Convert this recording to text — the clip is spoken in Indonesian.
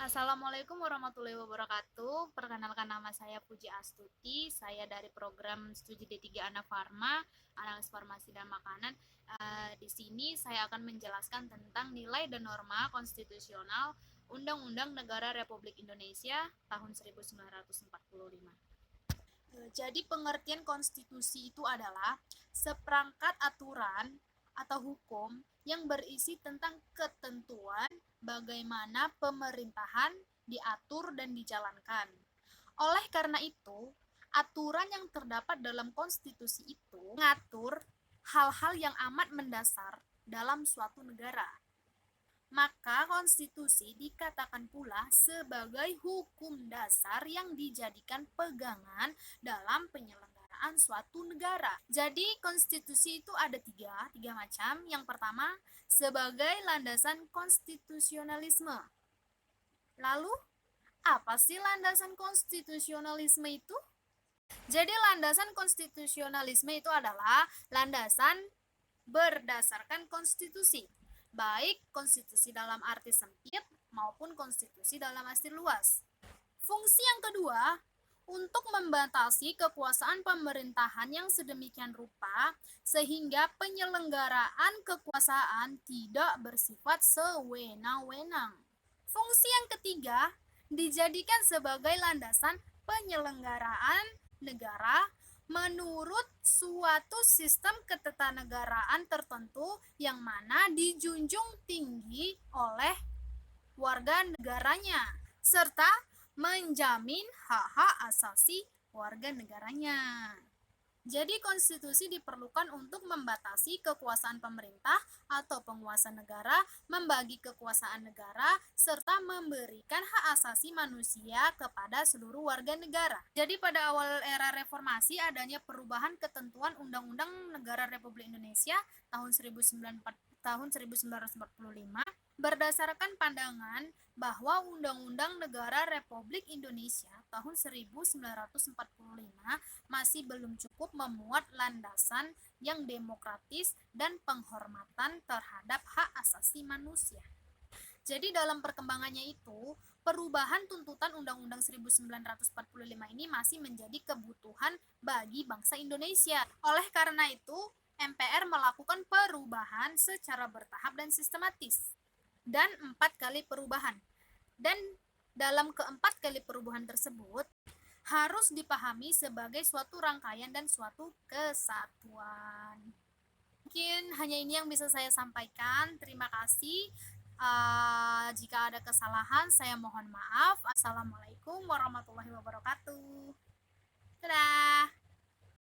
Assalamualaikum warahmatullahi wabarakatuh. Perkenalkan, nama saya Puji Astuti. Saya dari program studi D3 Anafarma, Analis Farmasi dan Makanan. Di sini saya akan menjelaskan tentang nilai dan norma konstitusional Undang-Undang Negara Republik Indonesia tahun 1945. Jadi pengertian konstitusi itu adalah seperangkat aturan atau hukum yang berisi tentang ketentuan bagaimana pemerintahan diatur dan dijalankan. Oleh karena itu, aturan yang terdapat dalam konstitusi itu mengatur hal-hal yang amat mendasar dalam suatu negara. Maka konstitusi dikatakan pula sebagai hukum dasar yang dijadikan pegangan dalam penyelenggaraan suatu negara. Jadi konstitusi itu ada tiga macam. Yang pertama, sebagai landasan konstitusionalisme. Lalu, apa sih landasan konstitusionalisme itu? Jadi landasan konstitusionalisme itu adalah landasan berdasarkan konstitusi, baik konstitusi dalam arti sempit maupun konstitusi dalam arti luas. Fungsi yang kedua, untuk membatasi kekuasaan pemerintahan yang sedemikian rupa sehingga penyelenggaraan kekuasaan tidak bersifat sewenang-wenang. Fungsi yang ketiga, dijadikan sebagai landasan penyelenggaraan negara menurut suatu sistem ketatanegaraan tertentu yang mana dijunjung tinggi oleh warga negaranya serta menjamin hak-hak asasi warga negaranya. Jadi konstitusi diperlukan untuk membatasi kekuasaan pemerintah atau penguasa negara, membagi kekuasaan negara, serta memberikan hak asasi manusia kepada seluruh warga negara. Jadi pada awal era reformasi adanya perubahan ketentuan Undang-Undang Negara Republik Indonesia tahun 1945 berdasarkan pandangan bahwa Undang-Undang Negara Republik Indonesia tahun 1945 masih belum cukup memuat landasan yang demokratis dan penghormatan terhadap hak asasi manusia. Jadi dalam perkembangannya itu, perubahan tuntutan Undang-Undang 1945 ini masih menjadi kebutuhan bagi bangsa Indonesia. Oleh karena itu, MPR melakukan perubahan secara bertahap dan sistematis. Dan 4 kali perubahan. Dan dalam keempat kali perubahan tersebut harus dipahami sebagai suatu rangkaian dan suatu kesatuan. Mungkin hanya ini yang bisa saya sampaikan. Terima kasih. Jika ada kesalahan, saya mohon maaf. Assalamualaikum warahmatullahi wabarakatuh.